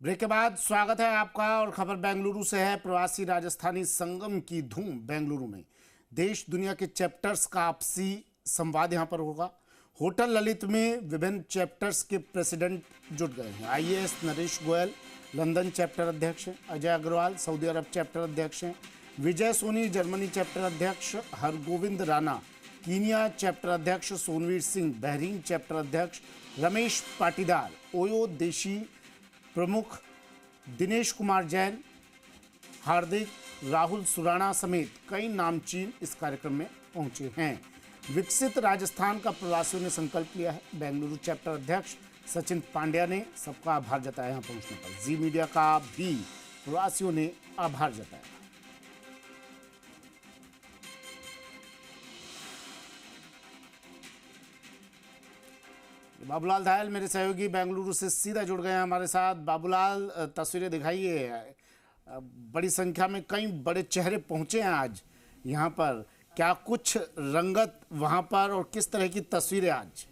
Break के बाद स्वागत है आपका और खबर बेंगलुरु से है। प्रवासी राजस्थानी संगम की धूम बेंगलुरु में। देश दुनिया के चैप्टर्स का आपसी संवाद यहां पर होगा। होटल ललित में विभिन्न चैप्टर्स के प्रेसिडेंट जुट गए हैं। IAS Naresh Goyal London chapter अध्यक्ष हैं, अजय अग्रवाल सऊदी अरब चैप्टर अध्यक्ष हैं, विजय सोनी जर्मनी चैप्टर अध्यक्ष, हरगोविंद राणा कीनिया चैप्टर अध्यक्ष, सोनवीर सिंह बहरीन चैप्टर अध्यक्ष, रमेश पाटीदार ओयो देशी प्रमुख, दिनेश कुमार जैन, हार्दिक राहुल सुराणा समेत कई नामचीन इस कार्यक्रम में पहुंचे हैं। विकसित राजस्थान का प्रवासियों ने संकल्प लिया है। बेंगलुरु चैप्टर अध्यक्ष सचिन पांड्या ने सबका आभार जताया यहाँ पहुंचने पर। जी मीडिया का भी प्रवासियों ने आभार जताया। बाबूलाल धायल मेरे सहयोगी बेंगलुरु से सीधा जुड़ गए हैं हमारे साथ। बाबूलाल, तस्वीरें दिखाइए। बड़ी संख्या में कई बड़े चेहरे पहुंचे हैं आज यहाँ पर। क्या कुछ रंगत वहाँ पर और किस तरह की तस्वीरें आज?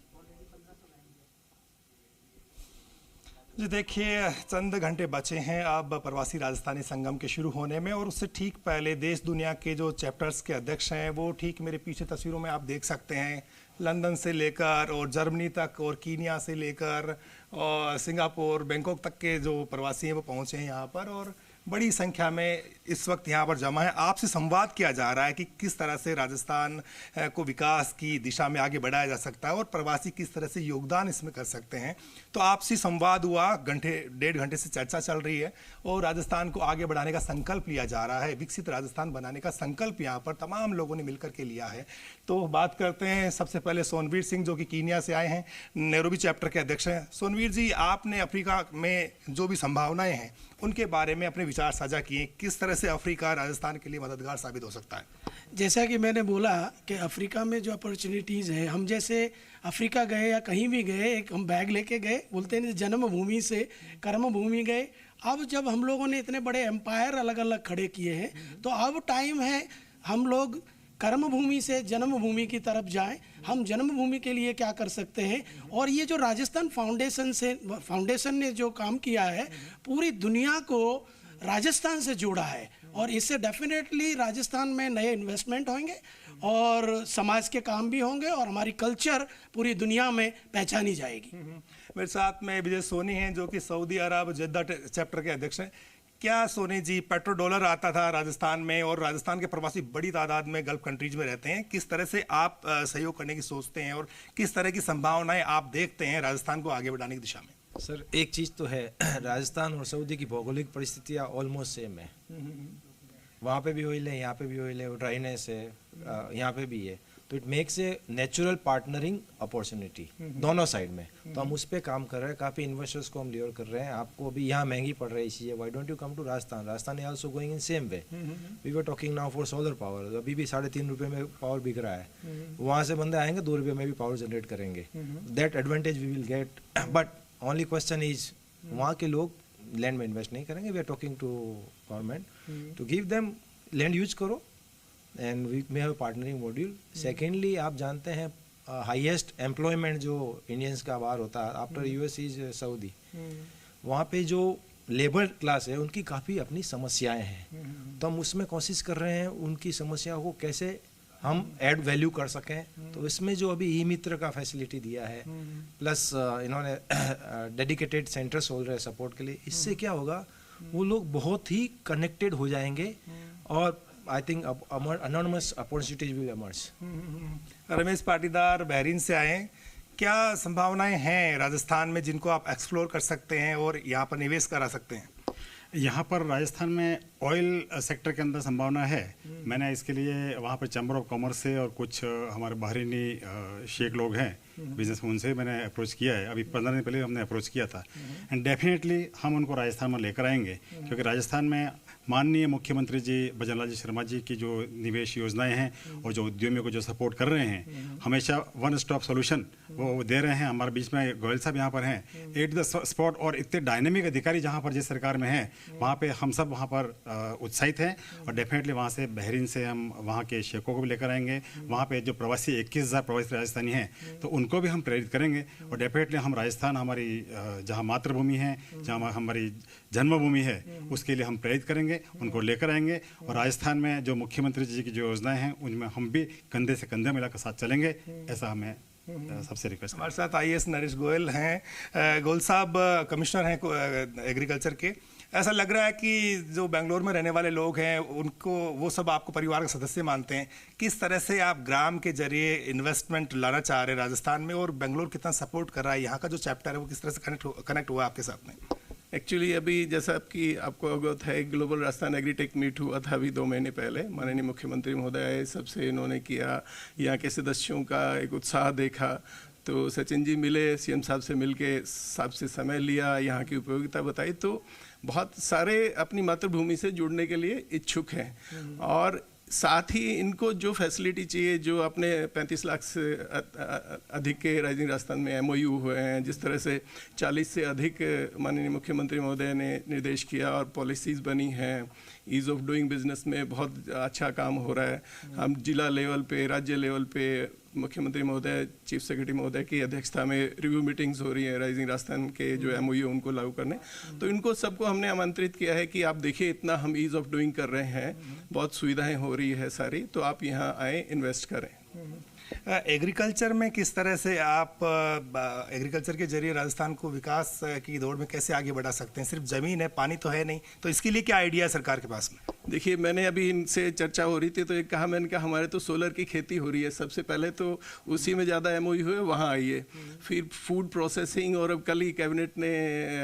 जी देखिए, चंद घंटे बचे हैं अब प्रवासी राजस्थानी संगम के शुरू होने में, और उससे ठीक पहले देश दुनिया के जो चैप्टर्स के अध्यक्ष हैं वो ठीक मेरे पीछे तस्वीरों में आप देख सकते हैं। लंदन से लेकर और जर्मनी तक और कीनिया से लेकर और सिंगापुर बैंकॉक तक के जो प्रवासी हैं वो पहुंचे हैं यहाँ पर, और बड़ी संख्या में इस वक्त यहाँ पर जमा है। आपसे संवाद किया जा रहा है कि किस तरह से राजस्थान को विकास की दिशा में आगे बढ़ाया जा सकता है और प्रवासी किस तरह से योगदान इसमें कर सकते हैं। तो आपसी संवाद हुआ, डेढ़ घंटे से चर्चा चल रही है और राजस्थान को आगे बढ़ाने का संकल्प लिया जा रहा है। विकसित राजस्थान बनाने का संकल्प यहाँ पर तमाम लोगों ने मिलकर के लिया है। तो बात करते हैं सबसे पहले सोनवीर सिंह, जो कि कीनिया से आए हैं, नैरोबी चैप्टर के अध्यक्ष हैं। सोनवीर जी, आपने अफ्रीका में जो भी संभावनाएं हैं उनके बारे में अपने विचार साझा किए। किस तरह से अफ्रीका राजस्थान के लिए मददगार साबित हो सकता है? जैसा कि मैंने बोला कि अफ्रीका में जो अपॉर्चुनिटीज़ हैं, हम जैसे अफ्रीका गए या कहीं भी गए, एक हम बैग लेके गए, बोलते हैं जन्मभूमि से कर्मभूमि गए। अब जब हम लोगों ने इतने बड़े एम्पायर अलग अलग खड़े किए हैं, तो अब टाइम है हम लोग कर्मभूमि से जन्मभूमि की तरफ जाएं। हम जन्मभूमि के लिए क्या कर सकते हैं, और ये जो राजस्थान फाउंडेशन ने जो काम किया है, पूरी दुनिया को राजस्थान से जोड़ा है, और इससे डेफिनेटली राजस्थान में नए इन्वेस्टमेंट होंगे और समाज के काम भी होंगे और हमारी कल्चर पूरी दुनिया में पहचानी जाएगी। मेरे साथ में विजय सोनी हैं, जो कि सऊदी अरब जेद्दा चैप्टर के अध्यक्ष हैं। क्या सोनी जी, पेट्रो डॉलर आता था राजस्थान में और राजस्थान के प्रवासी बड़ी तादाद में गल्फ कंट्रीज में रहते हैं, किस तरह से आप सहयोग करने की सोचते हैं और किस तरह की संभावनाएं आप देखते हैं राजस्थान को आगे बढ़ाने की दिशा में? सर, एक चीज़ तो है, राजस्थान और सऊदी की भौगोलिक परिस्थितियाँ ऑलमोस्ट सेम है। वहाँ पे भी ऑयल है, यहाँ पे भी ऑयल है, ड्राइनेस है, यहाँ पे भी है। तो it makes a natural partnering opportunity दोनों साइड में। तो हम उस पर काम कर रहे हैं, काफ़ी इन्वेस्टर्स को हम लियर कर रहे हैं। आपको अभी यहाँ महंगी पड़ रही है चीज़ें, why don't you come to Rajasthan? Rajasthan is also going in same way. We were talking now for solar power. अभी भी 3.5 रुपये में पावर बिक रहा है। वहाँ से बंदे आएंगे 2 रुपये में भी पावर जनरेट करेंगे। That advantage we will get, but only question is वहाँ के लोग लैंड में इन्वेस्ट नहीं करेंगे। We are talking to government to give them land use करो, and we may have partnering module. Secondly, आप जानते हैं हाईएस्ट एम्प्लॉयमेंट जो इंडियंस का बाहर होता है आफ्टर यूएस इज सऊदी। वहाँ पे जो लेबर क्लास है उनकी काफ़ी अपनी समस्याएं हैं। तो हम उसमें कोशिश कर रहे हैं उनकी समस्याओं को कैसे हम ऐड वैल्यू कर सकें। तो इसमें जो अभी ई मित्र का फैसिलिटी दिया है, प्लस इन्होंने डेडिकेटेड सेंटर्स खोल रहे हैं सपोर्ट के लिए, इससे क्या होगा, वो लोग बहुत ही कनेक्टेड हो जाएंगे और I think anonymous opportunities will emerge. Ramesh Patidar Bahrain से आए हैं, क्या संभावनाएं हैं राजस्थान में जिनको आप एक्सप्लोर कर सकते हैं और यहाँ पर निवेश करा सकते हैं? यहाँ पर राजस्थान में ऑयल सेक्टर के अंदर संभावना है। मैंने इसके लिए वहाँ पर चैम्बर ऑफ कॉमर्स से और कुछ हमारे बहरीनी शेख लोग हैं बिजनेस में, उनसे मैंने अप्रोच किया है। अभी 15 दिन पहले हमने अप्रोच किया था, एंड डेफिनेटली हम उनको राजस्थान में लेकर आएंगे, क्योंकि राजस्थान में माननीय मुख्यमंत्री जी भजनलाल जी शर्मा जी की जो निवेश योजनाएं हैं और जो उद्यमियों को जो सपोर्ट कर रहे हैं, हमेशा वन स्टॉप सोल्यूशन वो दे रहे हैं। हमारे बीच में गोयल साहब यहाँ पर हैं, एट द स्पॉट, और इतने डायनेमिक अधिकारी जहाँ पर जिस सरकार में हैं वहाँ पे हम सब वहाँ पर उत्साहित हैं। और डेफिनेटली वहाँ से बहरीन से हम वहाँ के शेखों को भी लेकर आएंगे। वहाँ पे जो प्रवासी 21,000 प्रवासी राजस्थानी हैं तो उनको भी हम प्रेरित करेंगे। और डेफिनेटली हम राजस्थान, हमारी जहाँ मातृभूमि है, जहाँ हमारी जन्मभूमि है, उसके लिए हम प्रेरित करेंगे, उनको लेकर आएंगे। और राजस्थान में जो मुख्यमंत्री जी की जो योजनाएं हैं उनमें हम भी कंधे से कंधे मिलाकर साथ चलेंगे, ऐसा हमें सबसे रिक्वेस्ट। हमारे साथ आईएएस नरेश गोयल हैं। गोयल साहब कमिश्नर हैं एग्रीकल्चर के। ऐसा लग रहा है कि जो बेंगलोर में रहने वाले लोग हैं उनको, वो सब आपको परिवार का सदस्य मानते हैं। किस तरह से आप ग्राम के जरिए इन्वेस्टमेंट लाना चाह रहे हैं राजस्थान में, और बेंगलोर कितना सपोर्ट कर रहा है, यहाँ का जो चैप्टर है वो किस तरह से कनेक्ट हुआ आपके साथ में? एक्चुअली अभी जैसा आपको अवगत है, ग्लोबल राजस्थान एग्रीटेक मीट हुआ था अभी 2 महीने पहले। माननीय मुख्यमंत्री महोदय आए, सबसे इन्होंने किया, यहाँ के सदस्यों का एक उत्साह देखा। तो सचिन जी मिले, सीएम साहब से मिलके साहब से समय लिया, यहाँ की उपयोगिता बताई। तो बहुत सारे अपनी मातृभूमि से जुड़ने के लिए इच्छुक हैं, और साथ ही इनको जो फैसिलिटी चाहिए, जो अपने 35 लाख से अधिक के राइजिंग राजस्थान में एमओयू हुए हैं, जिस तरह से 40 से अधिक माननीय मुख्यमंत्री महोदय ने निर्देश किया और पॉलिसीज़ बनी हैं, ईज़ ऑफ डूइंग बिजनेस में बहुत अच्छा काम हो रहा है। हम जिला लेवल पे, राज्य लेवल पे मुख्यमंत्री महोदय, चीफ सेक्रेटरी महोदय की अध्यक्षता में रिव्यू मीटिंग्स हो रही है राइजिंग राजस्थान के जो एमओयू उनको लागू करने। तो इनको सबको हमने आमंत्रित किया है कि आप देखिए, इतना हम ईज़ ऑफ डूइंग कर रहे हैं, बहुत सुविधाएं हो रही है सारी, तो आप यहाँ आए, इन्वेस्ट करें। एग्रीकल्चर में किस तरह से आप एग्रीकल्चर के जरिए राजस्थान को विकास की दौड़ में कैसे आगे बढ़ा सकते हैं? सिर्फ ज़मीन है, पानी तो है नहीं, तो इसके लिए क्या आइडिया है सरकार के पास में? देखिए, मैंने अभी इनसे चर्चा हो रही थी तो एक कहा, मैंने कहा हमारे तो सोलर की खेती हो रही है, सबसे पहले तो उसी में ज़्यादा एमओयू हुए, वहाँ आइए। फिर फूड प्रोसेसिंग, और अब कल ही कैबिनेट ने,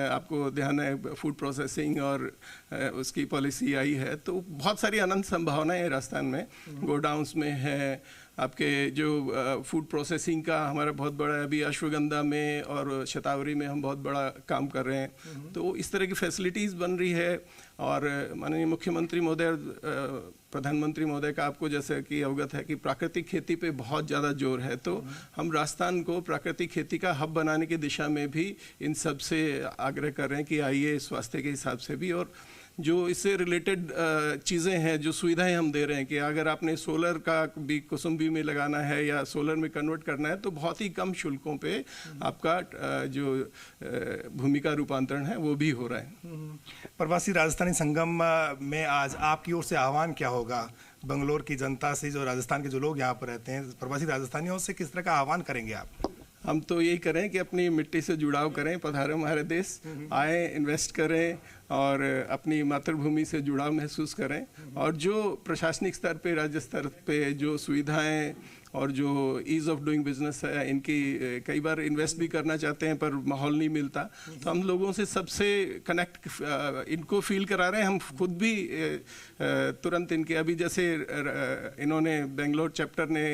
आपको ध्यान है, फूड प्रोसेसिंग और उसकी पॉलिसी आई है। तो बहुत सारी अनंत संभावनाएं हैं राजस्थान में। गोडाउंस में है, आपके जो फूड प्रोसेसिंग का हमारा बहुत बड़ा है, अभी अश्वगंधा में और शतावरी में हम बहुत बड़ा काम कर रहे हैं। तो इस तरह की फैसिलिटीज़ बन रही है। और माननीय मुख्यमंत्री महोदय, प्रधानमंत्री महोदय का आपको जैसे कि अवगत है कि प्राकृतिक खेती पे बहुत ज़्यादा जोर है। तो हम राजस्थान को प्राकृतिक खेती का हब बनाने की दिशा में भी इन सब से आग्रह कर रहे हैं कि आइए, स्वास्थ्य के हिसाब से भी, और जो इससे रिलेटेड चीज़ें हैं, जो सुविधाएं हम दे रहे हैं कि अगर आपने सोलर का भी कुसुम्बी में लगाना है या सोलर में कन्वर्ट करना है, तो बहुत ही कम शुल्कों पे आपका जो भूमि का रूपांतरण है वो भी हो रहा है। प्रवासी राजस्थानी संगम में आज आपकी ओर से आह्वान क्या होगा बंगलोर की जनता से, जो राजस्थान के जो लोग यहाँ पर रहते हैं, प्रवासी राजस्थानियों से किस तरह का आह्वान करेंगे आप? हम तो यही करें कि अपनी मिट्टी से जुड़ाव करें, पधारें हमारे देश, आए, इन्वेस्ट करें और अपनी मातृभूमि से जुड़ाव महसूस करें। और जो प्रशासनिक स्तर पे, राज्य स्तर पे जो सुविधाएं और जो ईज़ ऑफ डूइंग बिजनेस है, इनकी कई बार इन्वेस्ट भी करना चाहते हैं पर माहौल नहीं मिलता। तो हम लोगों से सबसे कनेक्ट इनको फील करा रहे हैं। हम खुद भी तुरंत इनके, अभी जैसे इन्होंने बेंगलोर चैप्टर ने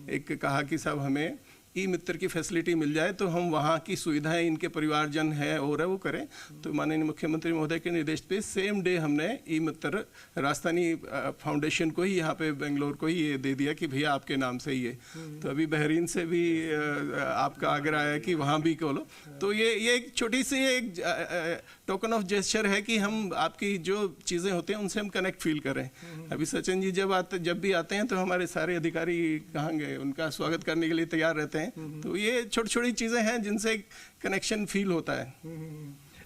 एक कहा कि साहब हमें ई मित्र की फैसिलिटी मिल जाए तो हम वहाँ की सुविधाएं इनके परिवारजन है और है वो करें। तो माननीय मुख्यमंत्री महोदय के निर्देश पे सेम डे हमने ई मित्र राजस्थानी फाउंडेशन को ही, यहाँ पे बेंगलोर को ही ये दे दिया कि भैया आपके नाम से ही है। तो अभी बहरीन से भी आपका आग्रह है कि वहाँ भी खोलो। तो ये एक छोटी सी एक टोकन ऑफ जेस्चर है कि हम आपकी जो चीज़ें होती हैं उनसे हम कनेक्ट फील करें। अभी सचिन जी जब भी आते हैं तो हमारे सारे अधिकारी कहाँ गए, उनका स्वागत करने के लिए तैयार रहते हैं। तो ये छोटी छोटी चीजें हैं जिनसे कनेक्शन फील होता है।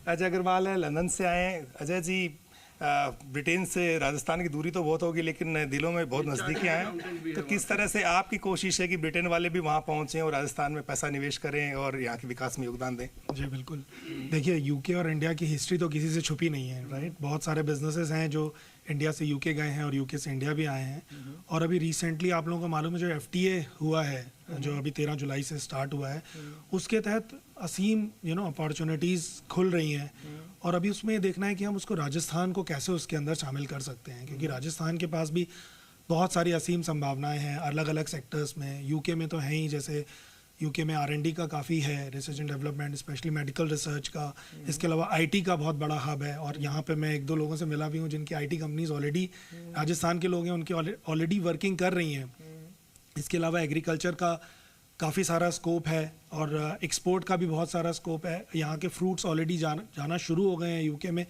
अजय अग्रवाल है, लंदन से आए। अजय जी, ब्रिटेन से राजस्थान की दूरी तो बहुत होगी लेकिन दिलों में बहुत नज़दीकियाँ हैं। तो किस तरह से आपकी कोशिश है कि ब्रिटेन वाले भी वहाँ पहुँचें और राजस्थान में पैसा निवेश करें और यहाँ के विकास में योगदान दें? जी बिल्कुल। देखिए, यूके और इंडिया की हिस्ट्री तो किसी से छुपी नहीं है, राइट। बहुत सारे बिजनेसेस हैं जो इंडिया से यूके गए हैं और यूके से इंडिया भी आए हैं। और अभी रिसेंटली आप लोगों को मालूम है जो FTA हुआ है, जो अभी 13 जुलाई से स्टार्ट हुआ है, उसके तहत असीम अपॉर्चुनिटीज़ खुल रही हैं। और अभी उसमें देखना है कि हम उसको राजस्थान को कैसे उसके अंदर शामिल कर सकते हैं, क्योंकि राजस्थान के पास भी बहुत सारी असीम संभावनाएं हैं अलग अलग सेक्टर्स में। यूके में तो हैं ही, जैसे यूके में R&D का काफ़ी है, research and development, specially medical research का। इसके अलावा IT का बहुत बड़ा हब है, और यहाँ पे मैं 1-2 लोगों से मिला भी हूँ जिनकी IT कंपनीज ऑलरेडी राजस्थान के लोग हैं, उनकी ऑलरेडी वर्किंग कर रही हैं। इसके अलावा एग्रीकल्चर का काफ़ी सारा स्कोप है, और एक्सपोर्ट का भी बहुत सारा स्कोप है। यहाँ के फ्रूट्स ऑलरेडी जाना शुरू हो गए हैं यूके में।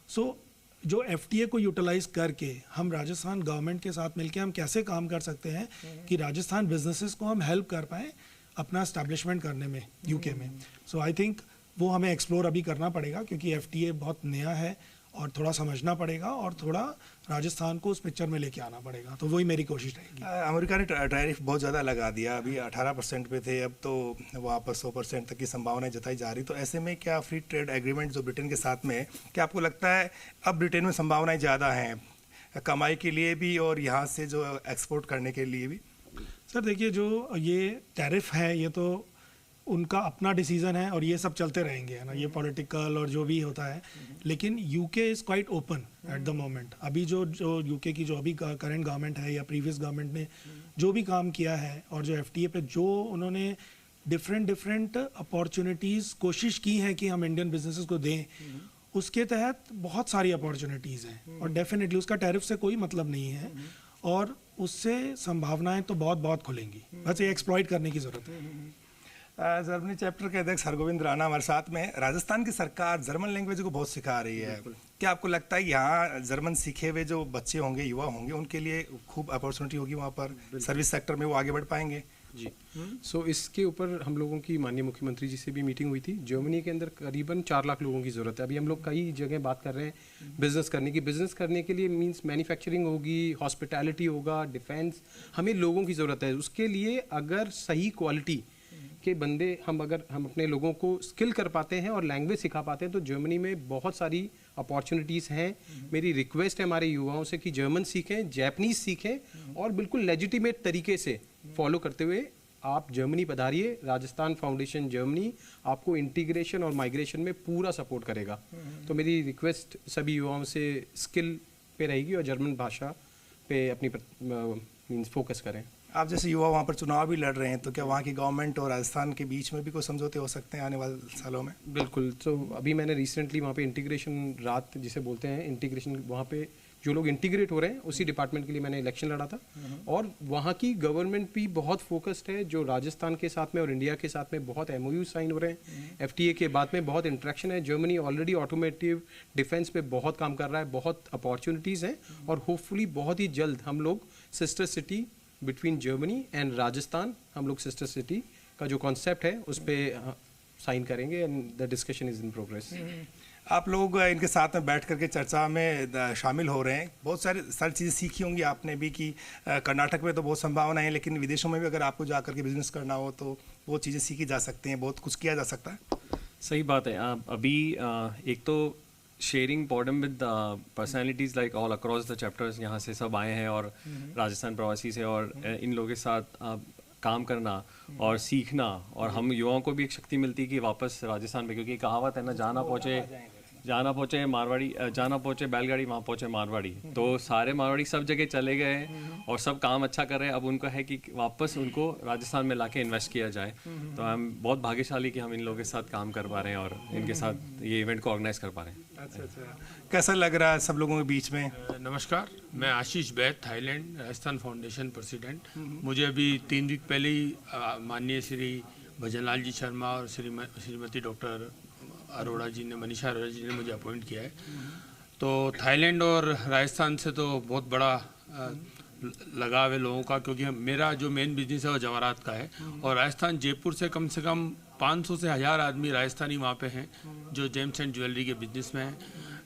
सो जो FTA को यूटिलाइज करके हम राजस्थान गवर्नमेंट के साथ मिलके हम कैसे काम कर सकते हैं कि राजस्थान बिजनेसेस को हम हेल्प कर पाएँ अपना एस्टैब्लिशमेंट करने में यूके में। सो आई थिंक वो हमें एक्सप्लोर अभी करना पड़ेगा, क्योंकि FTA बहुत नया है और थोड़ा समझना पड़ेगा और थोड़ा राजस्थान को उस पिक्चर में लेके आना पड़ेगा। तो वही मेरी कोशिश रहेगी। अमेरिका ने टैरिफ बहुत ज़्यादा लगा दिया, अभी 18% पे थे, अब तो वहाँ पर 100% तक की संभावनाएं जताई जा रही। तो ऐसे में क्या फ्री ट्रेड एग्रीमेंट जो ब्रिटेन के साथ में है, क्या आपको लगता है अब ब्रिटेन में संभावनाएं ज़्यादा हैं कमाई के लिए भी और यहाँ से जो एक्सपोर्ट करने के लिए भी? सर देखिए, जो ये टैरिफ है ये तो उनका अपना डिसीजन है और ये सब चलते रहेंगे, है ना, ये पॉलिटिकल और जो भी होता है। लेकिन UK is quite open at the moment. अभी जो यूके की जो अभी करंट गवर्नमेंट है या प्रीवियस गवर्नमेंट ने जो भी काम किया है, और जो FTA पे जो उन्होंने डिफरेंट अपॉर्चुनिटीज़ कोशिश की हैं कि हम इंडियन बिजनेसेस को दें, उसके तहत बहुत सारी अपॉर्चुनिटीज़ हैं, और डेफिनेटली उसका टैरिफ से कोई मतलब नहीं है, और उससे संभावनाएं तो बहुत खुलेंगी। बस ये एक्सप्लॉइट करने की ज़रूरत है। जर्मनी चैप्टर के अध्यक्ष हरगोविंद राणा हमारे साथ में। राजस्थान की सरकार जर्मन लैंग्वेज को बहुत सिखा रही है, क्या आपको लगता है यहाँ जर्मन सीखे हुए जो बच्चे होंगे, युवा होंगे, उनके लिए खूब अपॉर्चुनिटी होगी वहाँ पर सर्विस सेक्टर में, वो आगे बढ़ पाएंगे? जी सो इसके ऊपर हम लोगों की माननीय मुख्यमंत्री जी से भी मीटिंग हुई थी। जर्मनी के अंदर करीबन 4 लाख लोगों की ज़रूरत है। अभी हम लोग कई जगह बात कर रहे हैं बिज़नेस करने की। बिज़नेस करने के लिए मींस मैन्युफैक्चरिंग होगी, हॉस्पिटैलिटी होगा, डिफेंस, हमें लोगों की ज़रूरत है। उसके लिए अगर सही क्वालिटी के बंदे अगर हम अपने लोगों को स्किल कर पाते हैं और लैंग्वेज सिखा पाते हैं, तो जर्मनी में बहुत सारी अपॉर्चुनिटीज़ हैं। मेरी रिक्वेस्ट है हमारे युवाओं से कि जर्मन सीखें, जैपनीज़ सीखें, और बिल्कुल लेजिटिमेट तरीके से फॉलो करते हुए आप जर्मनी पधारिए। राजस्थान फाउंडेशन जर्मनी आपको इंटीग्रेशन और माइग्रेशन में पूरा सपोर्ट करेगा। तो मेरी रिक्वेस्ट सभी युवाओं से स्किल पे रहेगी और जर्मन भाषा पे अपनी मीन्स फोकस करें। आप जैसे युवा वहाँ पर चुनाव भी लड़ रहे हैं, तो क्या वहाँ की गवर्नमेंट और राजस्थान के बीच में भी कोई समझौते हो सकते हैं आने वाले सालों में? बिल्कुल। तो अभी मैंने रिसेंटली वहाँ पे इंटीग्रेशन रात जिसे बोलते हैं इंटीग्रेशन, वहाँ पे जो लोग इंटीग्रेट हो रहे हैं उसी डिपार्टमेंट के लिए मैंने इलेक्शन लड़ा था, और वहाँ की गवर्नमेंट भी बहुत फोकस्ड है। जो राजस्थान के साथ में और इंडिया के साथ में बहुत MOU साइन हो रहे हैं। FTA के बाद में बहुत इंटरेक्शन है। जर्मनी ऑलरेडी ऑटोमेटिव डिफेंस पे बहुत काम कर रहा है, बहुत अपॉर्चुनिटीज़ हैं, और होपफुली बहुत ही जल्द हम लोग sister city between Germany and Rajasthan, हम लोग सिस्टर सिटी का जो कॉन्सेप्ट है उस पर साइन करेंगे, and the discussion is in progress. आप लोग इनके साथ में बैठ करके चर्चा में शामिल हो रहे हैं, बहुत सारी चीज़ें सीखी होंगी आपने भी कि कर्नाटक में तो बहुत संभावना है, लेकिन विदेशों में भी अगर आपको जा करके बिजनेस करना हो तो वो चीज़ें सीखी जा सकती हैं, बहुत कुछ किया जा सकता है। सही बात है। अभी एक तो sharing podium with personalities like all across the chapters, यहाँ से सब आए हैं और राजस्थान प्रवासी से, और इन लोगों के साथ काम करना और सीखना, और हम युवाओं को भी एक शक्ति मिलती है कि वापस राजस्थान में, क्योंकि कहावत है ना, जाना पहुँचे मारवाड़ी, जाना पहुँचे बैलगाड़ी, वहाँ पहुँचे मारवाड़ी। तो सारे मारवाड़ी सब जगह चले गए हैं और सब काम अच्छा कर रहे हैं। अब उनका है कि वापस उनको राजस्थान में लाके इन्वेस्ट किया जाए। तो हम बहुत भाग्यशाली कि हम इन लोगों के साथ काम कर पा रहे हैं और इनके साथ ये इवेंट को ऑर्गेनाइज कर पा रहे हैं। अच्छा, कैसा लग रहा है सब लोगों के बीच में? नमस्कार, मैं आशीष बैद, थाईलैंड राजस्थान फाउंडेशन प्रेसिडेंट। मुझे अभी 3 वीक पहले ही माननीय श्री भजनलाल जी शर्मा और श्रीमती डॉक्टर अरोड़ा जी ने, मनीषा अरोड़ा जी ने मुझे अपॉइंट किया है। तो थाईलैंड और राजस्थान से तो बहुत बड़ा लगाव है लोगों का, क्योंकि मेरा जो मेन बिजनेस है वो जवाहरात का है, और राजस्थान जयपुर से कम 500 से 1000 आदमी राजस्थानी वहाँ पे हैं जो जेम्स एंड ज्वेलरी के बिजनेस में हैं।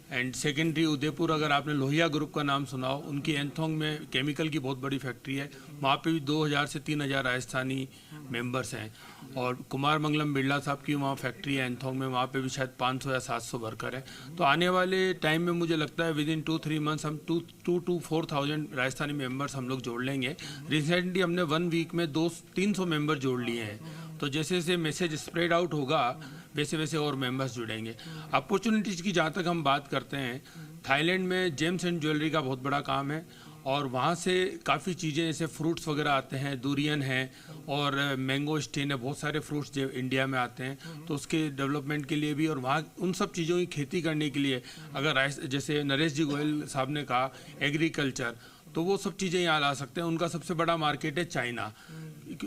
एंड सेकेंडरी उदयपुर, अगर आपने लोहिया ग्रुप का नाम सुना हो, उनकी एंथोंग में केमिकल की बहुत बड़ी फैक्ट्री है, वहाँ पे भी 2000 से 3000 राजस्थानी मेंबर्स हैं। और कुमार मंगलम बिरला साहब की वहाँ फैक्ट्री है एंथोंग में, वहाँ पे भी शायद 500 या 700 वर्कर हैं। तो आने वाले टाइम में मुझे लगता है विद इन 2-3 मंथ्स हम 2 to 4,000 राजस्थानी मेंबर्स हम लोग जोड़ लेंगे। रिसेंटली हमने 1 वीक में 200-300 मेंबर जोड़ लिए हैं। तो जैसे जैसे मैसेज स्प्रेड आउट होगा वैसे वैसे और मेंबर्स जुड़ेंगे। अपॉर्चुनिटीज़ की जहाँ तक हम बात करते हैं, थाईलैंड में जेम्स एंड ज्वेलरी का बहुत बड़ा काम है, और वहाँ से काफ़ी चीज़ें जैसे फ्रूट्स वगैरह आते हैं, डूरियन है और मैंगो स्टेन है, बहुत सारे फ्रूट्स जो इंडिया में आते हैं, तो उसके डेवलपमेंट के लिए भी और वहाँ उन सब चीज़ों की खेती करने के लिए अगर जैसे नरेश जी गोयल साहब ने कहा एग्रीकल्चर, तो वो सब चीज़ें यहाँ ला सकते हैं। उनका सबसे बड़ा मार्केट है चाइना,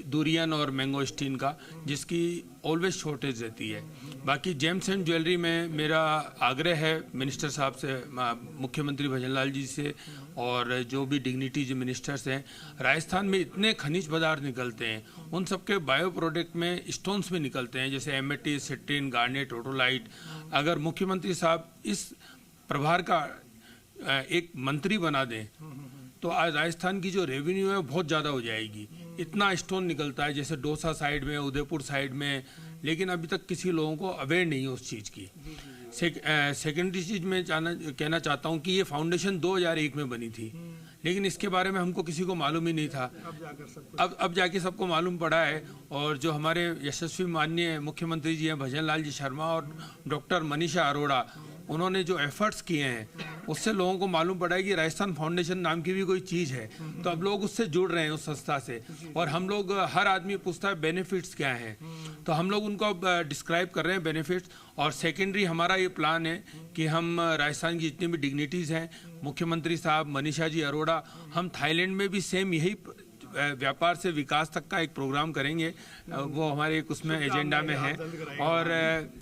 डूरियन और मैंगो स्टीन का, जिसकी ऑलवेज शॉर्टेज रहती है। बाकी जेम्स एंड ज्वेलरी में मेरा आग्रह है मिनिस्टर साहब से, मुख्यमंत्री भजनलाल जी से और जो भी डिग्निटीज मिनिस्टर्स हैं, राजस्थान में इतने खनिज पदार्थ निकलते हैं, उन सबके बायो प्रोडक्ट में स्टोन्स भी निकलते हैं, जैसे एमेटी, सिट्रीन, गार्नेट, ओटोलाइट। अगर मुख्यमंत्री साहब इस प्रभार का एक मंत्री बना दें तो आज राजस्थान की जो रेवेन्यू है वो बहुत ज़्यादा हो जाएगी। इतना स्टोन निकलता है जैसे डोसा साइड में, उदयपुर साइड में, लेकिन अभी तक किसी लोगों को अवेयर नहीं है उस चीज़ की। सेकेंडरी चीज़ में कहना चाहता हूँ कि ये फाउंडेशन 2001 में बनी थी, लेकिन इसके बारे में हमको किसी को मालूम ही नहीं था। अब जाके सबको मालूम पड़ा है। और जो हमारे यशस्वी माननीय मुख्यमंत्री जी हैं भजनलाल जी शर्मा और डॉक्टर मनीषा अरोड़ा, उन्होंने जो एफर्ट्स किए हैं उससे लोगों को मालूम पड़ा है कि राजस्थान फाउंडेशन नाम की भी कोई चीज़ है। तो अब लोग उससे जुड़ रहे हैं, उस संस्था से। और हम लोग, हर आदमी पूछता है बेनिफिट्स क्या हैं, तो हम लोग उनको अब डिस्क्राइब कर रहे हैं बेनिफिट्स। और सेकेंडरी हमारा ये प्लान है कि हम राजस्थान की जितनी भी डिग्निटीज़ हैं, मुख्यमंत्री साहब, मनीषा जी अरोड़ा, हम थाईलैंड में भी सेम यही व्यापार से विकास तक का एक प्रोग्राम करेंगे, वो हमारे एक उसमें एजेंडा में है। और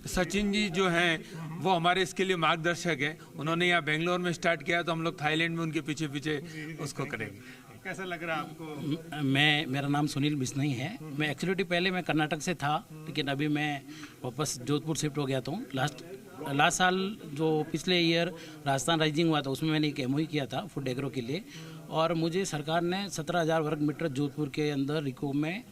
सचिन जी जो हैं वो हमारे इसके लिए मार्गदर्शक हैं, उन्होंने यहाँ बेंगलोर में स्टार्ट किया, तो हम लोग थाईलैंड में उनके पीछे पीछे उसको करेंगे। कैसा लग रहा है आपको? मेरा नाम सुनील बिश्नोई है। मैं एक्चुअली पहले मैं कर्नाटक से था, लेकिन अभी मैं वापस जोधपुर शिफ्ट हो गया था। लास्ट साल जो पिछले ईयर राजस्थान राइजिंग हुआ था उसमें मैंने एक एमओयू किया था फूड एग्रो के लिए, और मुझे सरकार ने 17,000 वर्ग मीटर जोधपुर के अंदर रिको में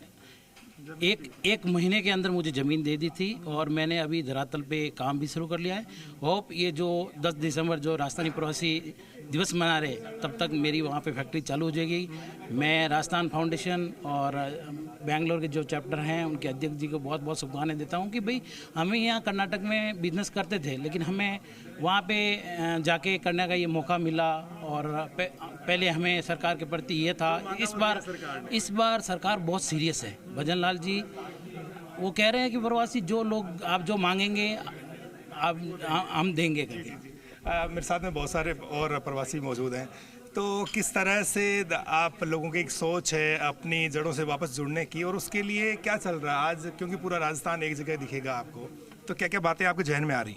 एक महीने के अंदर मुझे ज़मीन दे दी थी, और मैंने अभी धरातल पे काम भी शुरू कर लिया है। होप ये जो 10 दिसंबर जो राजस्थानी प्रवासी दिवस मना रहे, तब तक मेरी वहाँ पे फैक्ट्री चालू हो जाएगी। मैं राजस्थान फाउंडेशन और बेंगलोर के जो चैप्टर हैं उनके अध्यक्ष जी को बहुत बहुत शुभकामनाएं देता हूँ कि भाई हमें यहाँ कर्नाटक में बिजनेस करते थे, लेकिन हमें वहाँ पे जाके करने का ये मौका मिला। और पहले हमें सरकार के प्रति ये था, इस बार सरकार बहुत सीरियस है। भजनलाल जी वो कह रहे हैं कि प्रवासी जो लोग आप जो मांगेंगे आप हम देंगे करके। मेरे साथ में बहुत सारे और प्रवासी मौजूद हैं, तो किस तरह से आप लोगों की एक सोच है अपनी जड़ों से वापस जुड़ने की, और उसके लिए क्या चल रहा है आज? क्योंकि पूरा राजस्थान एक जगह दिखेगा आपको, तो क्या क्या बातें आपके जहन में आ रही?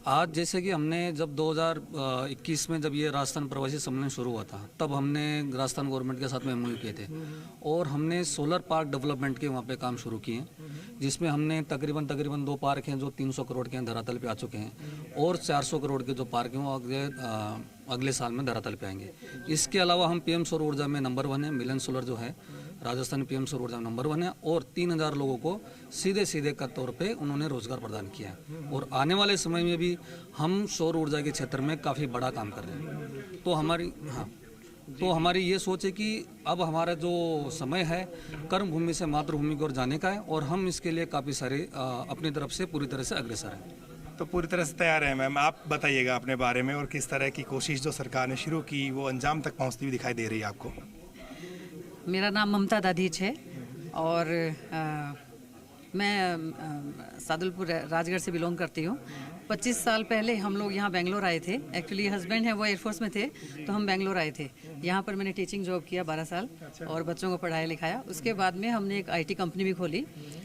आज जैसे कि हमने जब 2021 में जब ये राजस्थान प्रवासी सम्मेलन शुरू हुआ था, तब हमने राजस्थान गवर्नमेंट के साथ में एमओयू किए थे, और हमने सोलर पार्क डेवलपमेंट के वहाँ पे काम शुरू किए, जिसमें हमने तकरीबन 2 पार्क हैं जो 300 करोड़ के धरातल पे आ चुके हैं, और 400 करोड़ के जो पार्क हैं वो अगले साल में धरातल पे आएंगे। इसके अलावा हम पीएम सौर ऊर्जा में नंबर 1 है, मिलन सोलर जो है राजस्थान पीएम सौर ऊर्जा नंबर 1 है, और 3000 लोगों को सीधे का तौर पे उन्होंने रोजगार प्रदान किया है। और आने वाले समय में भी हम सौर ऊर्जा के क्षेत्र में काफ़ी बड़ा काम कर रहे हैं। तो हमारी ये सोच है कि अब हमारा जो समय है कर्म भूमि से मातृभूमि की ओर जाने का है, और हम इसके लिए काफ़ी सारे अपनी तरफ से पूरी तरह से अग्रसर हैं। तो पूरी तरह से तैयार है मैम। आप बताइएगा अपने बारे में, और किस तरह की कोशिश जो सरकार ने शुरू की वो अंजाम तक पहुंचती हुई दिखाई दे रही है आपको? मेरा नाम ममता दाधीच है, और मैं सादुलपुर राजगढ़ से बिलोंग करती हूँ। 25 साल पहले हम लोग यहाँ बेंगलोर आए थे। एक्चुअली हस्बैंड है वो एयरफोर्स में थे, तो हम बेंगलोर आए थे। यहाँ पर मैंने टीचिंग जॉब किया 12 साल और बच्चों को पढ़ाया लिखाया। उसके बाद में हमने एक आईटी कंपनी भी खोली,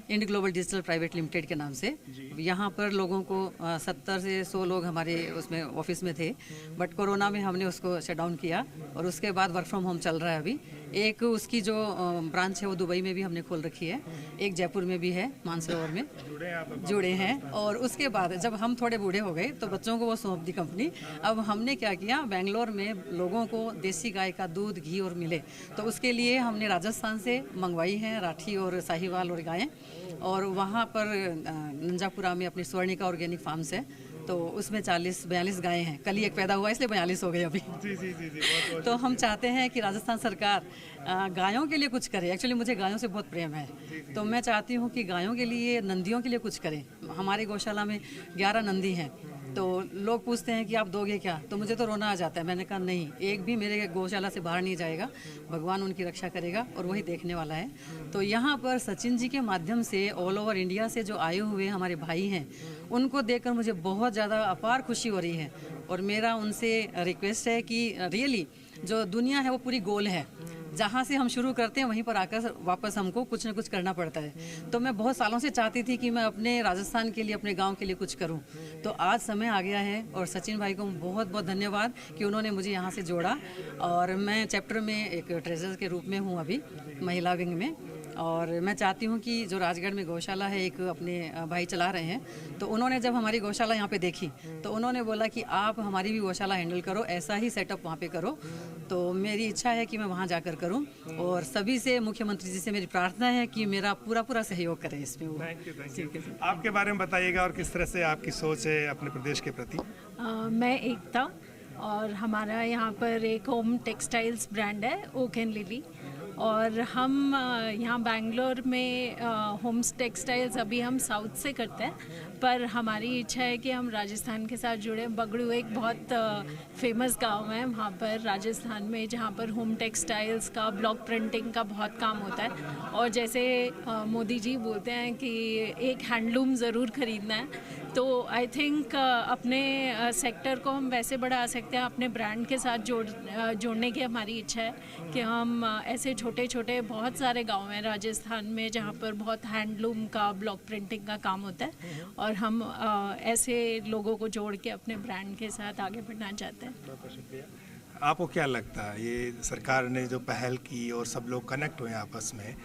Ind Global Digital Private Limited के नाम से। यहाँ पर लोगों को 70 से 100 लोग हमारे उसमें ऑफिस में थे, बट कोरोना में हमने उसको शट डाउन किया, और उसके बाद वर्क फ्रॉम होम चल रहा है अभी। एक उसकी जो ब्रांच है वो दुबई में भी हमने खोल रखी है, एक जयपुर में भी है, मानसरोवर में जुड़े हैं। और उसके बाद जब हम थोड़े बूढ़े हो गए तो बच्चों को वो सौंप दी कंपनी। अब हमने क्या किया, बेंगलोर में लोगों को देसी गाय का दूध, घी और मिले, तो उसके लिए हमने राजस्थान से मंगवाई हैं राठी और साहिवाल और गायें, और वहाँ पर नंजापुरा में अपनी स्वर्णिका ऑर्गेनिक फार्म्स है, तो उसमें 40-42 गायें हैं। कल ही एक पैदा हुआ इसलिए 42 हो गए अभी। जी। तो हम चाहते हैं कि राजस्थान सरकार गायों के लिए कुछ करे। एक्चुअली मुझे गायों से बहुत प्रेम है, तो मैं चाहती हूँ कि गायों के लिए, नंदियों के लिए कुछ करें। हमारे गौशाला में 11 नंदी हैं, तो लोग पूछते हैं कि आप दोगे क्या, तो मुझे तो रोना आ जाता है। मैंने कहा नहीं, एक भी मेरे गौशाला से बाहर नहीं जाएगा, भगवान उनकी रक्षा करेगा और वही देखने वाला है। तो यहाँ पर सचिन जी के माध्यम से ऑल ओवर इंडिया से जो आए हुए हमारे भाई हैं, उनको देखकर मुझे बहुत ज़्यादा अपार खुशी हो रही है। और मेरा उनसे रिक्वेस्ट है कि रियली जो दुनिया है वो पूरी गोल है, जहाँ से हम शुरू करते हैं वहीं पर आकर वापस हमको कुछ न कुछ करना पड़ता है। तो मैं बहुत सालों से चाहती थी कि मैं अपने राजस्थान के लिए, अपने गांव के लिए कुछ करूं, तो आज समय आ गया है। और सचिन भाई को बहुत बहुत धन्यवाद कि उन्होंने मुझे यहाँ से जोड़ा। और मैं चैप्टर में एक ट्रेजर के रूप में हूँ अभी, महिला विंग में। और मैं चाहती हूँ कि जो राजगढ़ में गौशाला है, एक अपने भाई चला रहे हैं, तो उन्होंने जब हमारी गौशाला यहाँ पे देखी तो उन्होंने बोला कि आप हमारी भी गौशाला हैंडल करो, ऐसा ही सेटअप वहाँ पे करो। तो मेरी इच्छा है कि मैं वहाँ जाकर करूँ। और सभी से, मुख्यमंत्री जी से मेरी प्रार्थना है कि मेरा पूरा सहयोग करें इसमें वो। Thank you. आपके बारे में बताइएगा और किस तरह से आपकी सोच है अपने प्रदेश के प्रति। मैं एकता, और हमारा यहाँ पर एक होम टेक्सटाइल्स ब्रांड है, ओक एंड लिली। और हम यहाँ बैंगलोर में होम टेक्सटाइल्स अभी हम साउथ से करते हैं, पर हमारी इच्छा है कि हम राजस्थान के साथ जुड़े। बगड़ू एक बहुत फेमस गांव है वहाँ पर राजस्थान में, जहाँ पर होम टेक्सटाइल्स का, ब्लॉक प्रिंटिंग का बहुत काम होता है। और जैसे मोदी जी बोलते हैं कि एक हैंडलूम ज़रूर खरीदना है, तो आई थिंक अपने सेक्टर को हम वैसे बढ़ा सकते हैं, अपने ब्रांड के साथ जोड़ने की हमारी इच्छा है कि हम ऐसे छोटे छोटे बहुत सारे गांव हैं राजस्थान में जहाँ पर बहुत हैंडलूम का, ब्लॉक प्रिंटिंग का काम होता है, और हम ऐसे लोगों को जोड़ के अपने ब्रांड के साथ आगे बढ़ना चाहते हैं। आपको क्या लगता है, ये सरकार ने जो पहल की और सब लोग कनेक्ट हुए आपस में,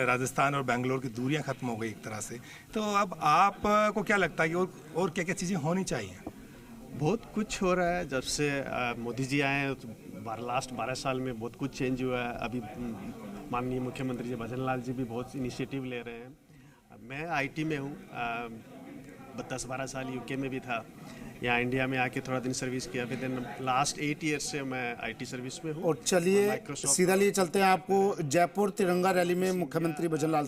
राजस्थान और बेंगलोर की दूरियां खत्म हो गई एक तरह से, तो अब आपको क्या लगता है कि और क्या क्या चीज़ें होनी चाहिए? बहुत कुछ हो रहा है जब से मोदी जी आए हैं, तो लास्ट 12 साल में बहुत कुछ चेंज हुआ है। अभी माननीय मुख्यमंत्री जी भजन लाल जी भी बहुत इनिशिएटिव ले रहे हैं। मैं आईटी में हूँ, 10-12 साल यूके में भी था, यहाँ इंडिया में आके थोड़ा दिन सर्विस किया, फिर दिन लास्ट 8 ईयर्स से मैं आईटी सर्विस में हूँ। और चलिए सीधा लिए चलते हैं आपको जयपुर तिरंगा रैली में मुख्यमंत्री भजन लाल